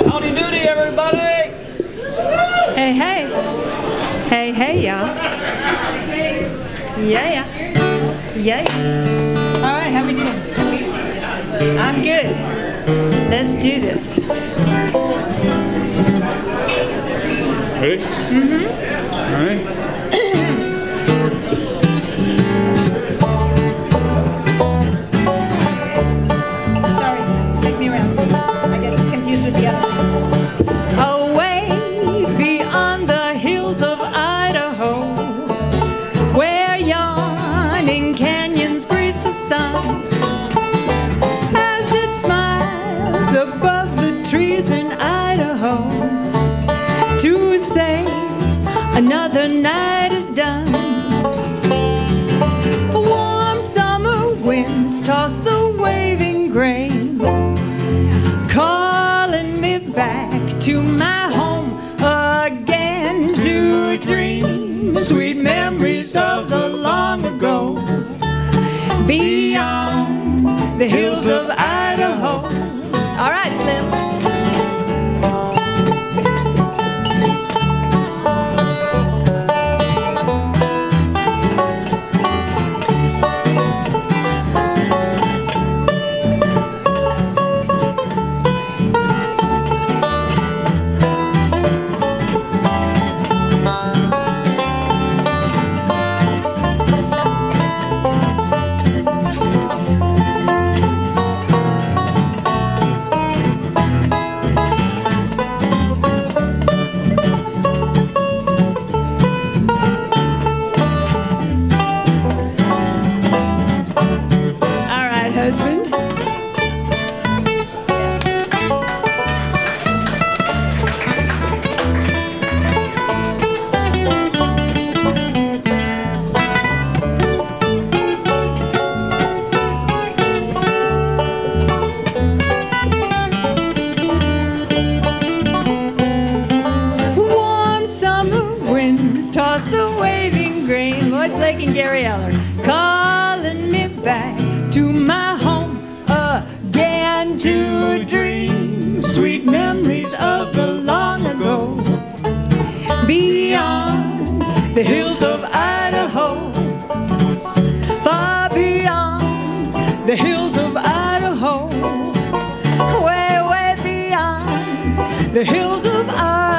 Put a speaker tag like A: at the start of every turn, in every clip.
A: Howdy doody, everybody!
B: Hey, hey. Hey, hey, y'all. Yeah. Yes. All right, how we doing? I'm good. Let's do this.
C: Ready?
B: Mm-hmm.
C: All right.
B: Sorry, take me around. I get confused with the other. Away beyond the hills of Idaho, where yawning canyons greet the sun, as it smiles above the trees in Idaho, to say another night is done. Warm summer winds toss the waving grain, calling me back to my home again, to dream sweet memories of the long ago, beyond the hills of Idaho. All right, Slim. Toss the waving grain, Lloyd Blake and Gary Eller, calling me back to my home again, to dream sweet memories of the long ago, beyond the hills of Idaho, far beyond the hills of Idaho, way, way beyond the hills of Idaho.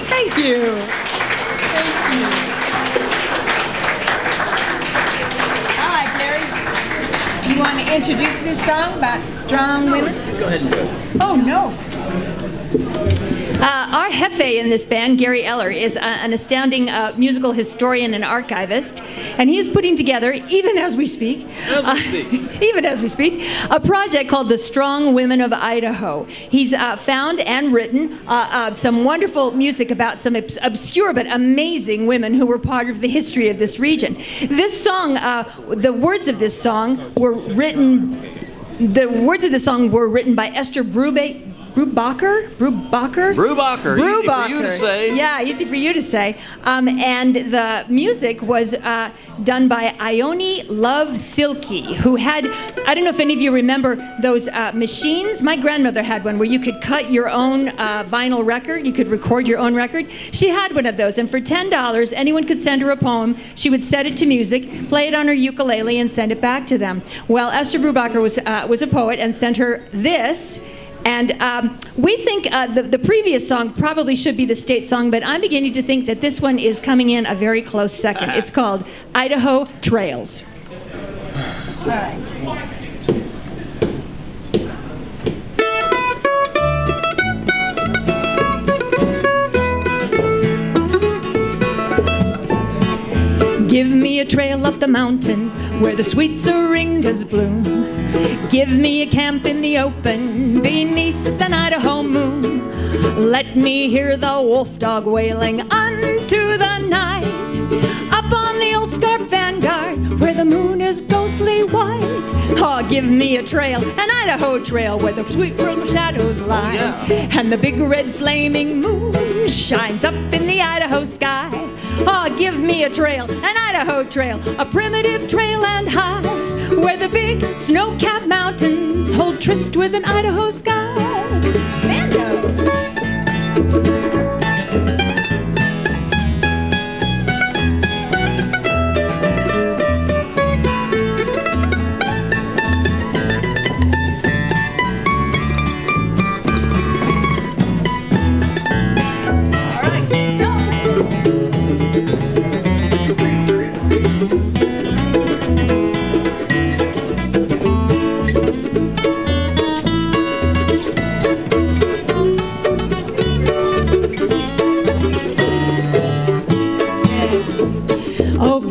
B: Thank you. All right, Gary. You want to introduce this song about strong women?
A: Go ahead and do it.
B: Oh, no. Our jefe in this band, Gary Eller, is an astounding musical historian and archivist, and he is putting together, even as we speak, a project called The Strong Women of Idaho. He's found and written some wonderful music about some obscure but amazing women who were part of the history of this region. This song, the words of this song were written by Esther Brubaker. Brubacher,
A: easy for you to say.
B: Yeah, easy for you to say. And the music was done by Ione Love Thilke, who had, I don't know if any of you remember those machines. My grandmother had one where you could cut your own vinyl record. You could record your own record. She had one of those, and for $10, anyone could send her a poem. She would set it to music, play it on her ukulele, and send it back to them. Well, Esther Brubacher was a poet and sent her this. And we think the previous song probably should be the state song, but I'm beginning to think that this one is coming in a very close second. It's called Idaho Trails. All right. Give me a trail up the mountain where the sweet syringas bloom. Give me a camp in the open beneath an Idaho moon. Let me hear the wolf dog wailing unto the night. Up on the old scarp vanguard where the moon is ghostly white. Oh, give me a trail, an Idaho trail where the sweet rose shadows lie. And the big red flaming moon shines up in the Idaho sky. Oh, give me a trail, an Idaho trail, a primitive trail and high. snow-capped mountains hold tryst with an Idaho sky. Bando.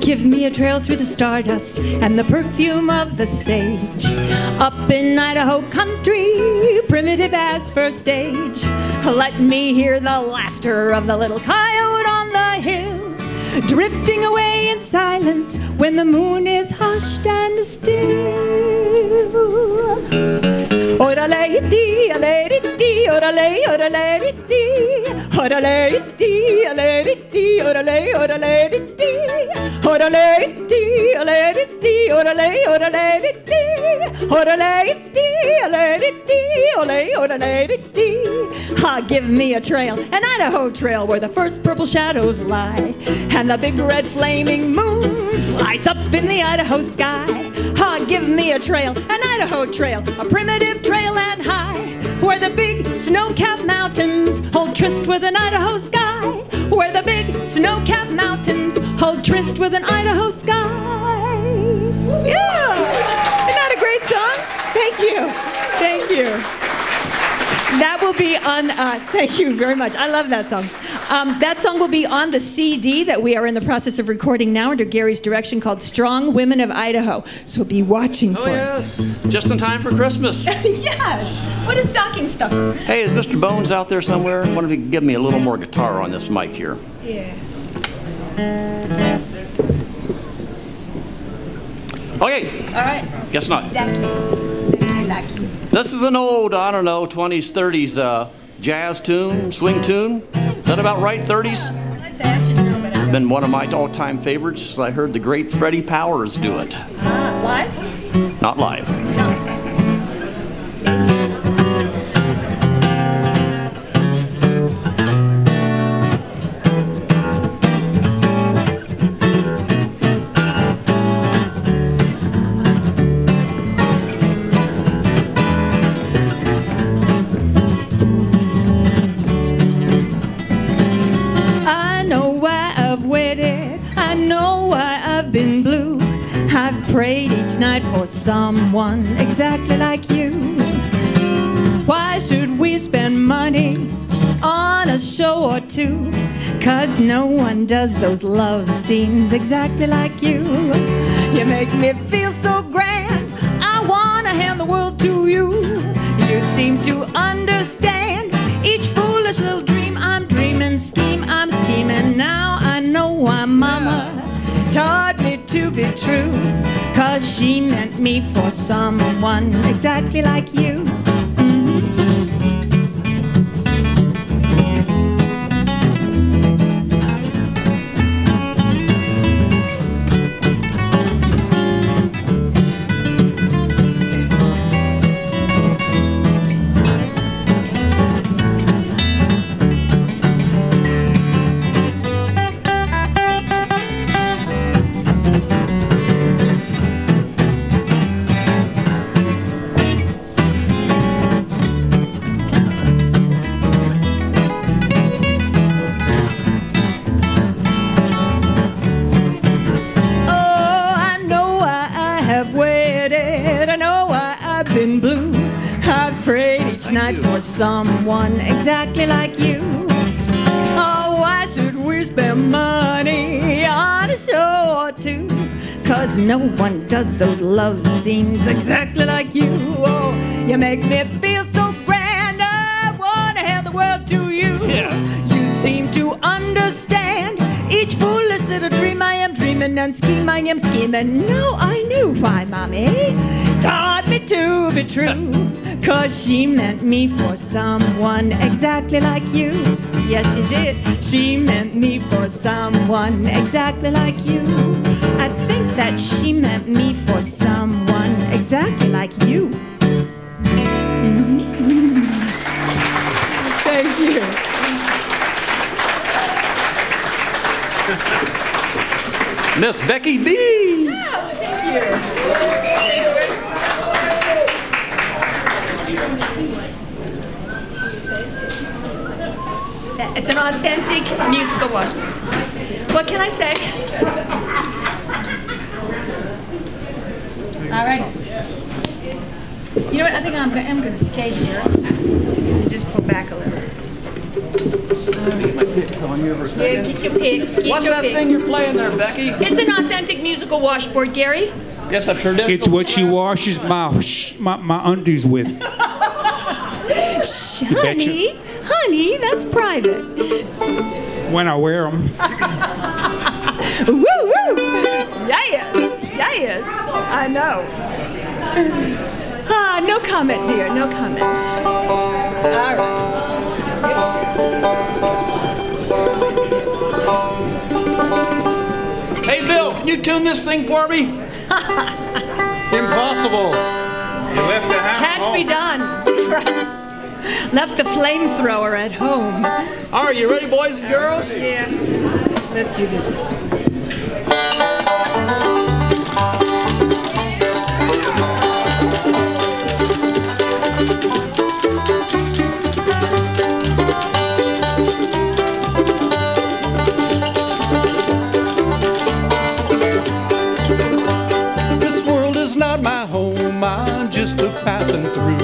B: Give me a trail through the stardust and the perfume of the sage. Up in Idaho country, primitive as first stage. Let me hear the laughter of the little coyote on the hill, drifting away in silence when the moon is hushed and still. Orale-dee, ale-dee, orale, orale-dee, orale-dee, ale-dee, orale, orale-dee, orale-dee, ale-dee, orale, orale-dee, orale-dee, ale-dee, ole, orale-dee. Ah, give me a trail, an Idaho trail where the first purple shadows lie, and the big red flaming moon slides up in the Idaho sky. Ah, give me a trail, an Idaho trail, a primitive trail and high, where the big snow-capped mountains hold tryst with an Idaho sky, where the big snow-capped mountains hold tryst with an Idaho sky. Yeah! Isn't that a great song? Thank you. Thank you. That will be on, thank you very much. I love that song. That song will be on the CD that we are in the process of recording now under Gary's direction, called Strong Women of Idaho. So be watching for
A: it. Just in time for Christmas.
B: Yes. What a stocking stuffer.
A: Hey, is Mr. Bones out there somewhere? I wonder if you could give me a little more guitar on this mic here.
B: Yeah.
A: Okay.
B: All right.
A: Guess not.
B: Exactly.
A: This is an old, I don't know, 20s, 30s jazz tune, swing tune. Is that about right, 30s? It's been one of my all-time favorites since I heard the great Freddie Powers do it.
B: Live?
A: Not live.
B: Prayed each night for someone exactly like you. Why should we spend money on a show or two? 'Cause no one does those love scenes exactly like you. You make me feel so grand, I wanna hand the world to you. You seem to understand each foolish little dream I'm dreaming, scheme I'm scheming. Now I know why Mama taught me to be true, 'cause she meant me for someone exactly like you. Night for someone exactly like you. Oh, why should we spend money on a show or two? 'Cause no one does those love scenes exactly like you. Oh, you make me feel so grand, I wanna hand the world to you.
A: Yeah.
B: You seem to understand each foolish little dream I am dreaming, and scheme I am scheming. No, I knew why Mommy taught me to be true, 'cause she meant me for someone exactly like you. Yes, she did. She meant me for someone exactly like you. I think that she meant me for someone exactly exactly like you. Thank you.
A: Miss Becky B.
B: Oh, thank you. It's an authentic musical washboard. What can I say? All right. You know what? I think I'm going to stay here. Just pull back a little.
A: Picks on you for a second.
B: Yeah, get your picks.
A: What's that thing you're playing there, Becky?
B: It's an authentic musical washboard, Gary.
A: Yes, a traditional.
C: It's what she washes my undies with.
B: Honey, that's private.
C: When I wear them.
B: Woo woo! Yes, I know. No comment, dear. No comment. All right.
A: Hey, Bill, can you tune this thing for me?
D: Impossible.
C: You left the house.
B: Can't be done. Left the flamethrower at home.
A: All right, you ready, boys and girls?
B: Yeah. Let's do this.
D: This world is not my home, I'm just a passing through.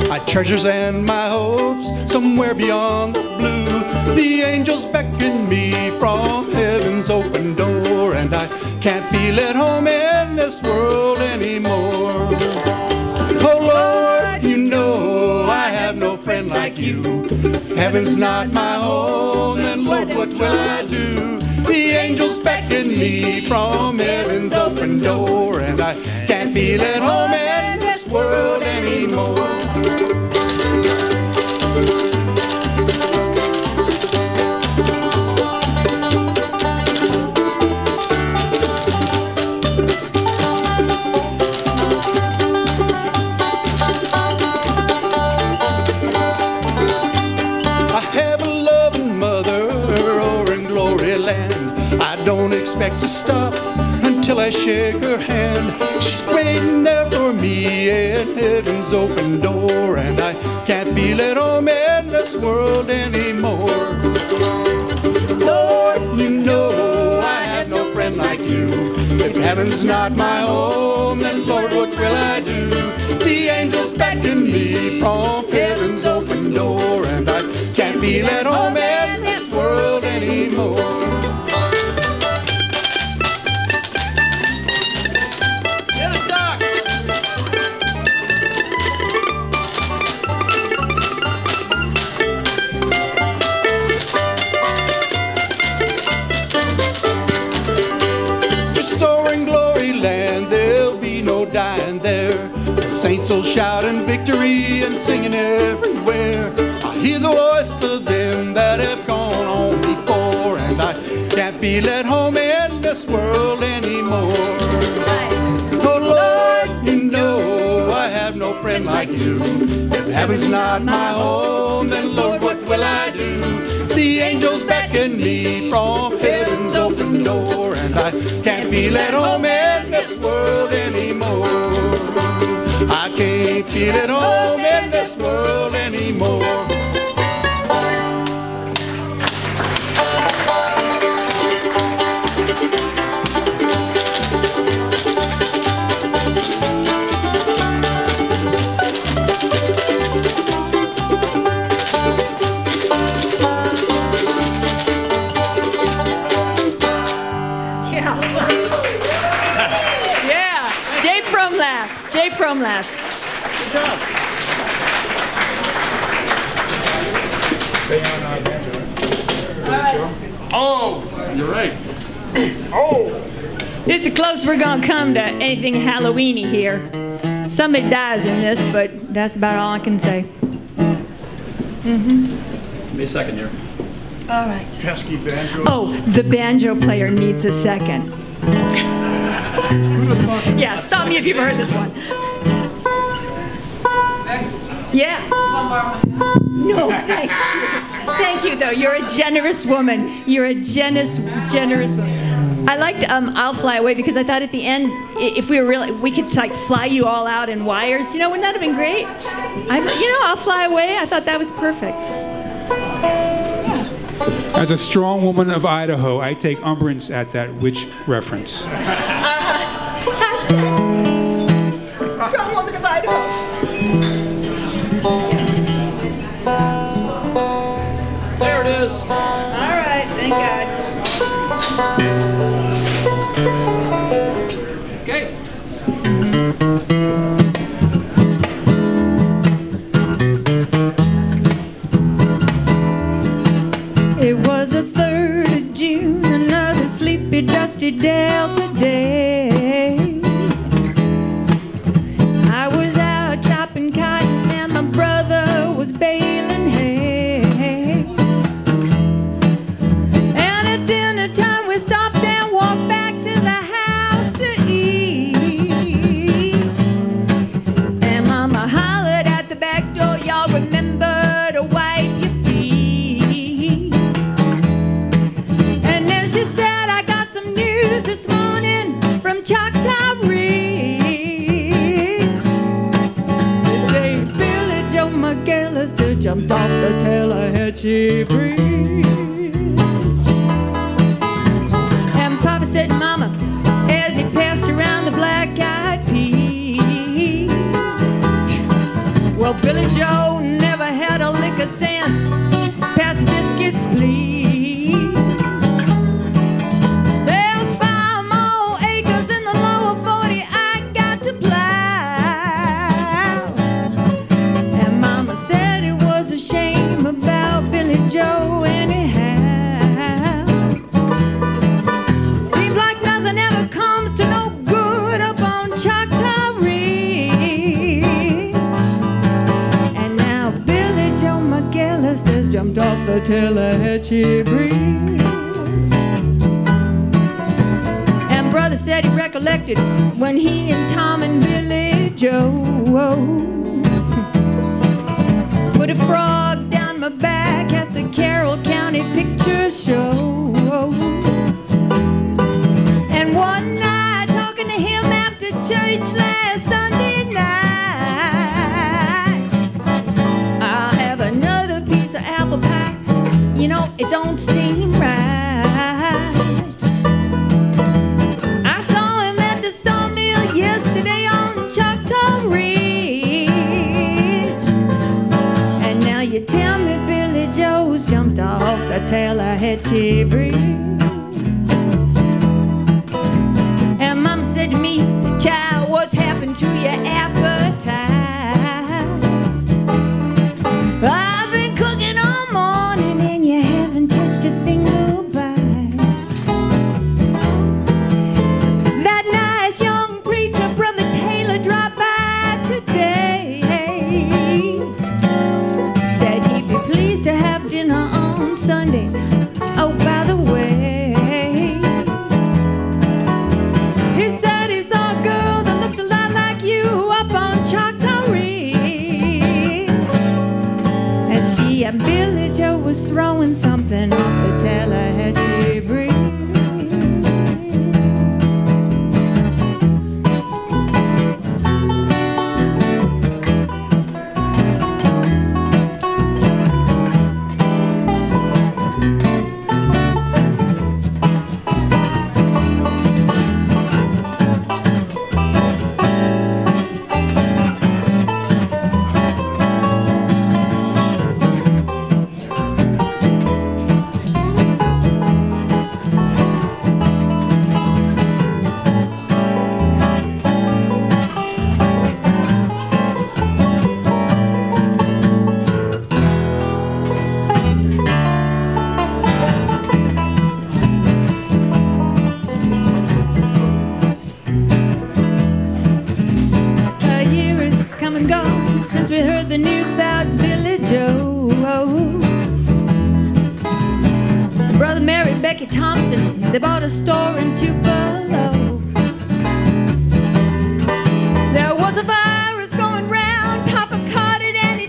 D: My treasures and my hopes somewhere beyond the blue. The angels beckon me from heaven's open door, and I can't feel at home in this world anymore. Oh Lord, you know I have no friend like you. If heaven's not my home, then Lord, what will I do? The angels beckon me from heaven's open door, and I can't feel at home in this world anymore. I have a loving mother over in glory land. I don't expect to stop until I shake her hand. She's waiting there for me in heaven's open door, and I can't feel at home in this world anymore. Lord, you know I have no friend like you. If heaven's not my home, then Lord, what will I do? The angels beckon me from heaven's open door, and I can't feel at home in this world anymore.
A: Get it, Doc.
D: Restoring glory land, there'll be no dying there. The saints will shout in victory and singing everywhere. I hear the voice of them that have gone on before, and I can't feel at home in this world anymore. Oh Lord, you know I have no friend like you. If heaven's not my home, then Lord, what will I do? The angels beckon me from heaven's open door, and I can't feel at home in this world anymore. I can't feel at home in this world anymore.
B: Yeah. Jay Fromlaff. Jay Fromlaff.
A: Good job.
C: Stay on banjo.
A: Oh, you're right.
B: This is the closest we're gonna come to anything Halloweeny here. Somebody dies in this, but that's about all I can say.
A: Give me a second here.
B: All right.
D: Pesky banjo.
B: Oh, the banjo player needs a second. Yeah, stop me if you've heard this one. Yeah. No, thank you. Thank you, though. You're a generous woman. You're a generous woman. I liked I'll Fly Away because I thought at the end, if we were really, we could like fly you all out in wires. You know, wouldn't that have been great? I'll Fly Away. I thought that was perfect.
C: As a strong woman of Idaho, I take umbrance at that witch reference.
B: Hashtag strong woman of Idaho.
A: There it is.
B: All right, thank God.
A: Okay.
B: It was the 3rd of June, another sleepy, dusty Delta day. I was out chopping cotton and my brother was baling hay. And at dinner time we stopped and walked back to the house to eat. And Mama hollered at the back door, y'all remember to wipe your feet. And then she said, I got some news this morning from Choctaw Ridge. Today Billy Joe McAllister jumped off the Tallahatchie Bridge. And Papa said, Mama, as he passed around the black-eyed peas, well, Billy Joe never had a lick of sense. Pass biscuits, please. There's 5 more acres in the lower 40 I got to plow. And Mama said it was a shame about Billy Joe anyhow. Seems like nothing ever comes to no good up on Choctaw Ridge. And now Billy Joe McAllister's jumped off the Tallahatchie Bridge. And Brother said he recollected when he and Tom and Billy Joe put a frog down my back at the Carroll County Picture Show. And one night, talking to him after church last Sunday night, I'll have another piece of apple pie. You know, it don't seem right. I saw him at the sawmill yesterday on Choctaw Ridge. And now you tell me Billy Joe's jumped off the Tallahatchie Bridge. And Mom said to me, child, what's happened to your appetite? I've been cooking all morning and you haven't touched a single bite. That nice young preacher, Brother Taylor, dropped by today. Said he'd be pleased to have dinner on Sunday. Oh, by the way, he said he saw a girl that looked a lot like you up on Choctaw Ridge. And she and Billy Joe was throwing something off the Tallahatchie Bridge. Since we heard the news about Billy Joe, Brother married Becky Thompson. They bought a store in Tupelo. There was a virus going round. Papa caught it and he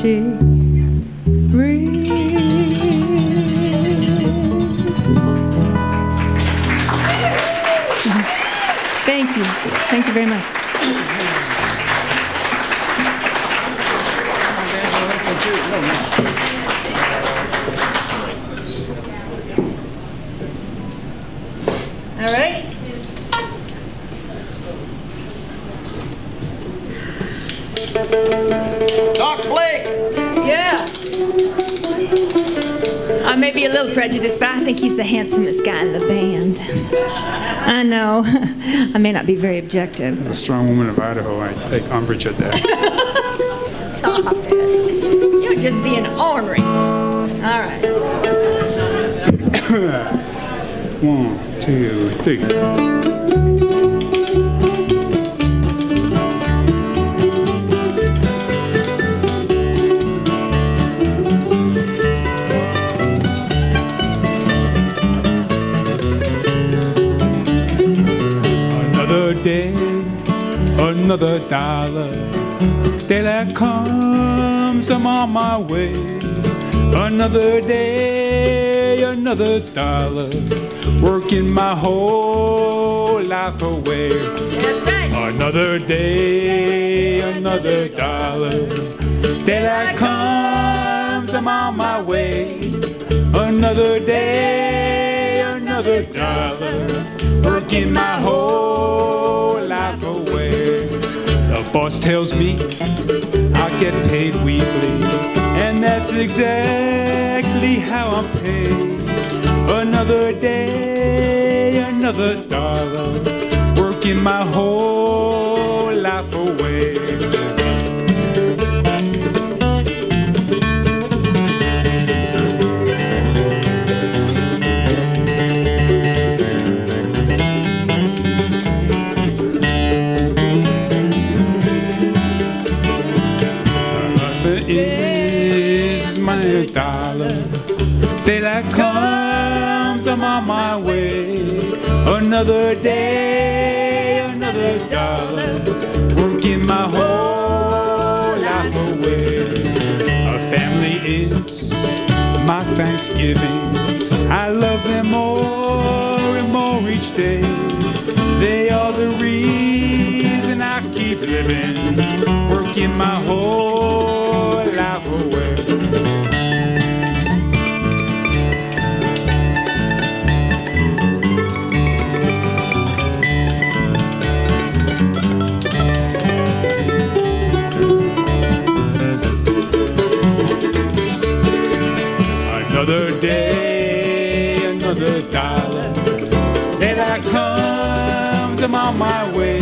B: she breathes. Thank you. Thank you very much. All right.
A: Doc Blake!
B: Yeah. I may be a little prejudiced, but I think he's the handsomest guy in the band. I know. I may not be very objective.
C: As a strong woman of Idaho, I take umbrage at that.
B: Stop it. You're just being ornery. All right.
C: 1, 2, 3. Another day, another dollar. Daylight comes, I'm on my way. Another day, another dollar. Working my whole life away.
B: That's right.
C: Another day, another dollar. Daylight comes, I'm on my way. Another day, another dollar. Working my whole life away. The boss tells me I'll get paid weekly, and that's exactly how I'm paid. Another day, another dollar. Working my whole life away. Is my dollar. Daylight comes, I'm on my way. Another day, another dollar. Working my whole life away. A family is my Thanksgiving. I love them more and more each day. They are the reason I keep living. Working my whole life away. Another day, another dollar. Daylight comes, I'm on my way.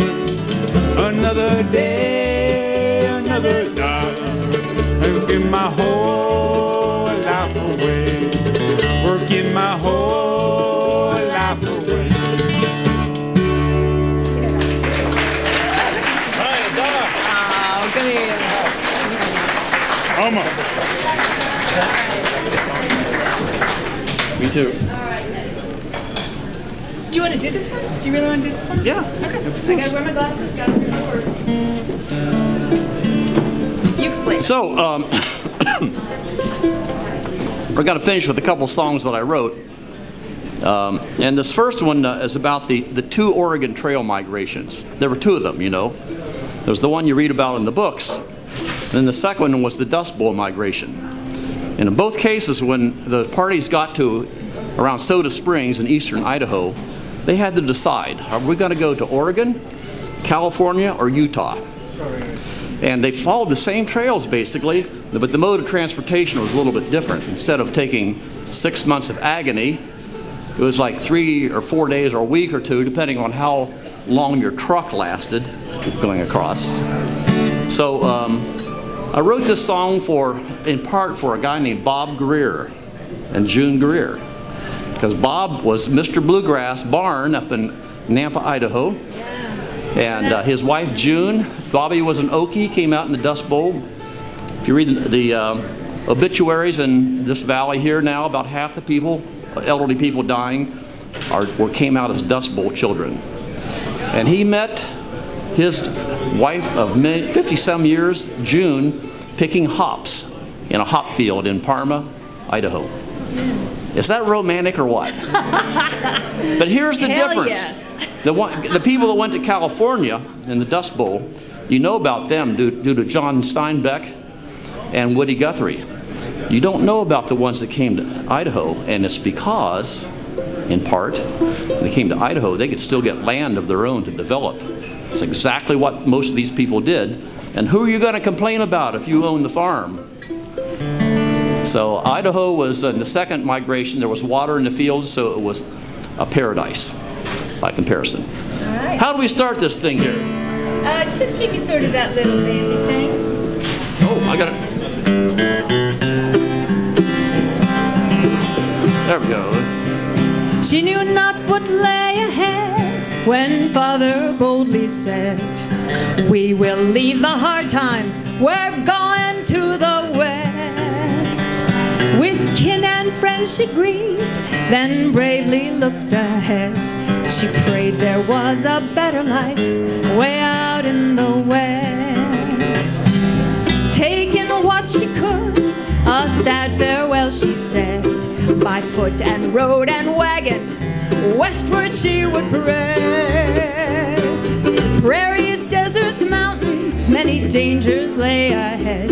C: Another day, another dollar. Working my whole life away. Working my whole life away.
A: Hi, Doc.
B: Oh, come here.
A: Me too.
B: Do you want to do this one? Do you really want to do this one?
A: Yeah.
B: Okay. I gotta wear my glasses. Gotta record. You explain.
A: So, we're going to finish with a couple songs that I wrote. And this first one is about the two Oregon Trail migrations. There were two of them, you know. There's the one you read about in the books. Then the second one was the Dust Bowl migration. And in both cases, when the parties got to around Soda Springs in eastern Idaho, they had to decide, are we going to go to Oregon, California, or Utah? And they followed the same trails basically, but the mode of transportation was a little bit different. Instead of taking 6 months of agony, it was like 3 or 4 days or a week or two, depending on how long your truck lasted going across. So I wrote this song in part for a guy named Bob Greer and June Greer, because Bob was Mr. Bluegrass Barn up in Nampa, Idaho. And his wife, June, Bobby was an Okie, came out in the Dust Bowl. If you read the obituaries in this valley here now, about half the people, elderly people dying, came out as Dust Bowl children. And he met his wife of 50-some years, June, picking hops in a hop field in Parma, Idaho. Is that romantic or what? But here's the difference.
B: Yes.
A: The people that went to California in the Dust Bowl, you know about them due to John Steinbeck and Woody Guthrie. You don't know about the ones that came to Idaho, and it's because, in part, when they came to Idaho, they could still get land of their own to develop. It's exactly what most of these people did. And who are you going to complain about if you own the farm? So Idaho was in the second migration. There was water in the fields, so it was a paradise by comparison.
B: All right.
A: How do we start this thing here?
B: Just give me sort of that little bandy thing.
A: Oh, I got it. There we go.
B: She knew not what lay ahead when Father boldly said, "We will leave the hard times, we're going to the west." With kin and friends she grieved, then bravely looked ahead. She prayed there was a better life way out in the west. Taking what she could, a sad farewell she said. By foot and road and wagon, westward she would press. Prairies, deserts, mountains, many dangers lay ahead.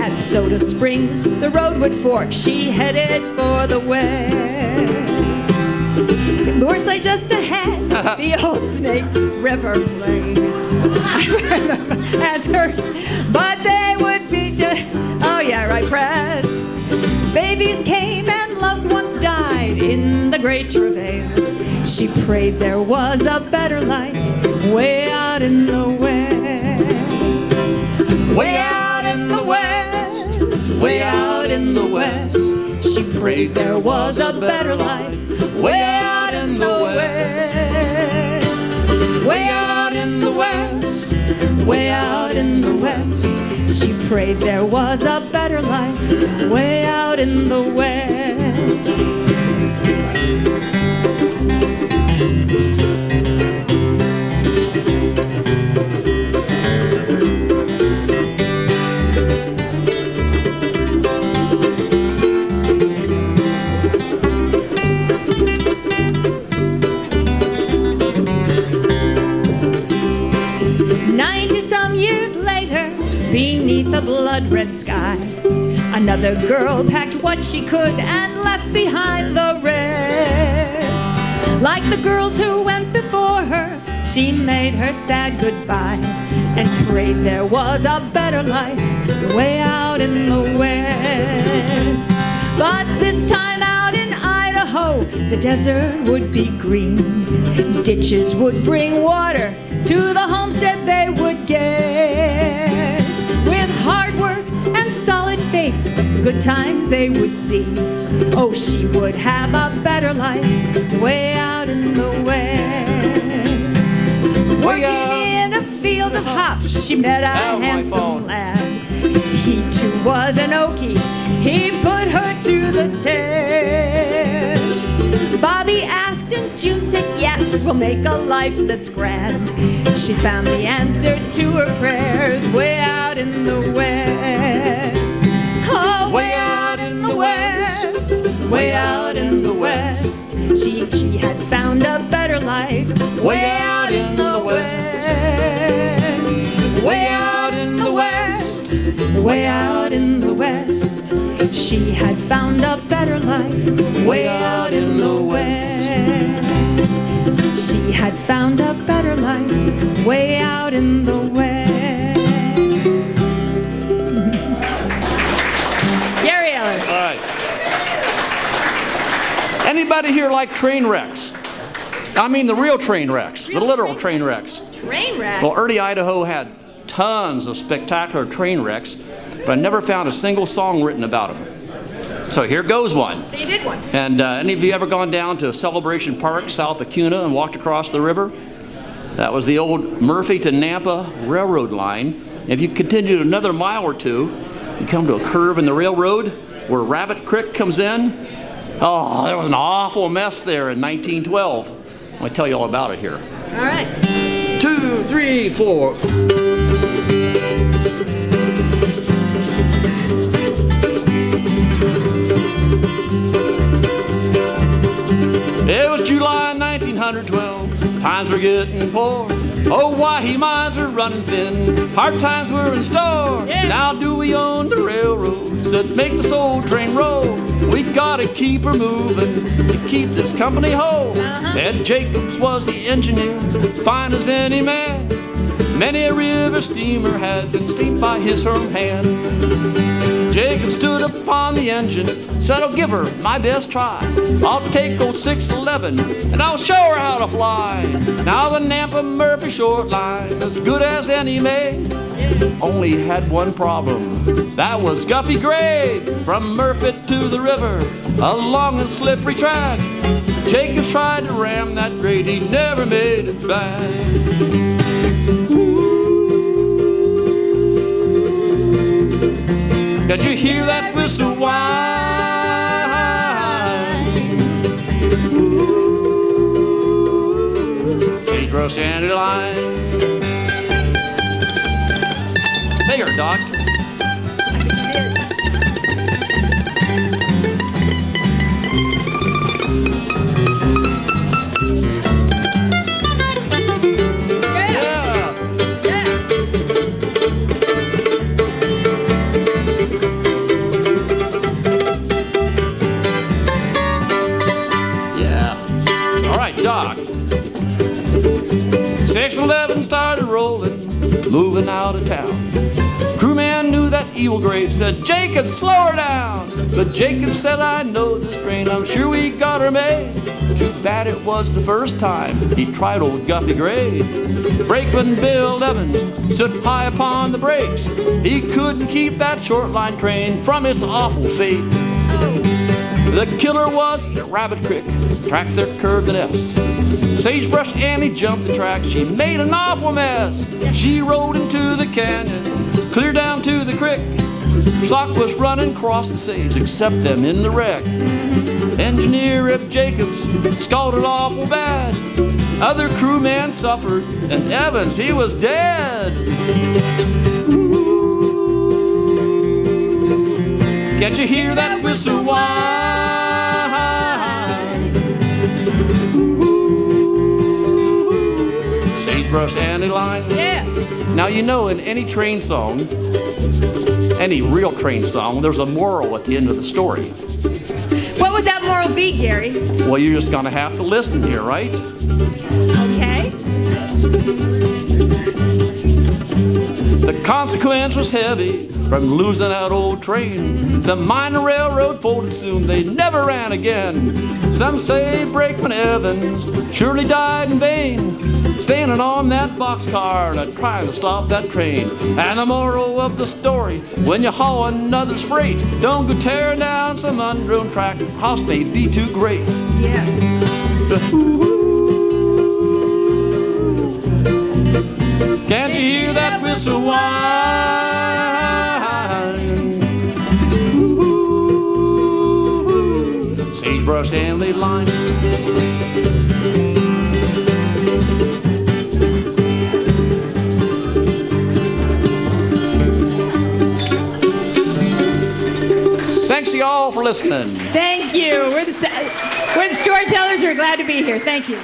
B: At Soda Springs, the road would fork, she headed for the west. The worst lay just ahead, the old Snake River plain. At first, but they would be, oh yeah, right, press. Babies came and loved ones died in the great travail. She prayed there was a better life way out in the west. Way out in the west, way out in the west. She prayed there was a better life way out in the west. Way out in the west, way out in the west. She prayed there was a better life way out in the west. 90-some years later, beneath a blood-red sky, another girl packed what she could and left behind the rest. Like the girls who went before her, she made her sad goodbye and prayed there was a better life way out in the west. But this time out in Idaho, the desert would be green. Ditches would bring water to the homestead they would get. With hard work and solid faith, good times they would see. Oh, she would have a better life way out in the west. Working in a field of hops, she met a handsome lad. He too was an Okie, he put her to the test. Bobby asked and June said yes, we'll make a life that's grand. She found the answer to her prayers way out in the west. Oh, way out in the west, way out in the west. She had found a better life way out in the west. Way out in the west, way out in the west. She had found a better life way out in the west. She had found a better life way out in the west. Gary Eller.
A: All right. Anybody here like train wrecks? I mean the real train wrecks, the literal train wrecks.
B: Train wrecks?
A: Well, early Idaho had tons of spectacular train wrecks, but I never found a single song written about them. So here goes one.
B: So you did one.
A: And any of you ever gone down to Celebration Park south of Kuna and walked across the river? That was the old Murphy to Nampa railroad line. If you continue another mile or two, you come to a curve in the railroad where Rabbit Creek comes in. Oh, there was an awful mess there in 1912. I'm going to tell you all about it here.
B: All right.
A: 2, 3, 4. 1912, times were getting poor. Oh, why he mines are running thin. Hard times were in store.
B: Yeah.
A: Now do we own the railroads that make this old train roll? We gotta keep her moving to keep this company whole. Ed Jacobs was the engineer, fine as any man. Many a river steamer had been steamed by his firm hand. Jacob stood upon the engines, said, I'll give her my best try. I'll take old 611 and I'll show her how to fly. Now the Nampa Murphy short line, as good as any made, only had one problem. That was Guffey grade. From Murphy to the river, a long and slippery track. Jacobs tried to ram that grade, he never made it back. Did you hear that whistle whine? Sagebrush dandelion. Take her, Doc. Doc. 611 started rolling, moving out of town. Crewman knew that evil grade, said, Jacob, slow her down. But Jacob said, I know this train, I'm sure we got her made. Too bad it was the first time he tried old Guffey grade. Brakeman Bill Evans stood high upon the brakes. He couldn't keep that short line train from its awful fate. The killer was at Rabbit Creek, track there curved the nest. Sagebrush Annie jumped the track, she made an awful mess. She rode into the canyon, clear down to the creek. Sock was running across the sage, except them in the wreck. Engineer Ed Jacobs scalded awful bad. Other crewmen suffered, and Evans, he was dead. Can't you hear that whistle whine? Sagebrush dandelion.
B: Yeah.
A: Now you know in any train song, any real train song, there's a moral at the end of the story.
B: What would that moral be, Gary?
A: Well, you're just gonna have to listen here, right?
B: Okay.
A: The consequence was heavy from losing that old train. The mine and railroad folded soon, they never ran again. Some say Brakeman Evans surely died in vain, standing on that boxcar and trying to stop that train. And the moral of the story, when you haul another's freight, don't go tearing down some undrone track, the cost may be too great.
B: Yes.
A: Can't you hear that whistle whine? Sagebrush dandelion. Thanks to y'all for listening.
B: Thank you. We're the Storytellers. We're glad to be here. Thank you.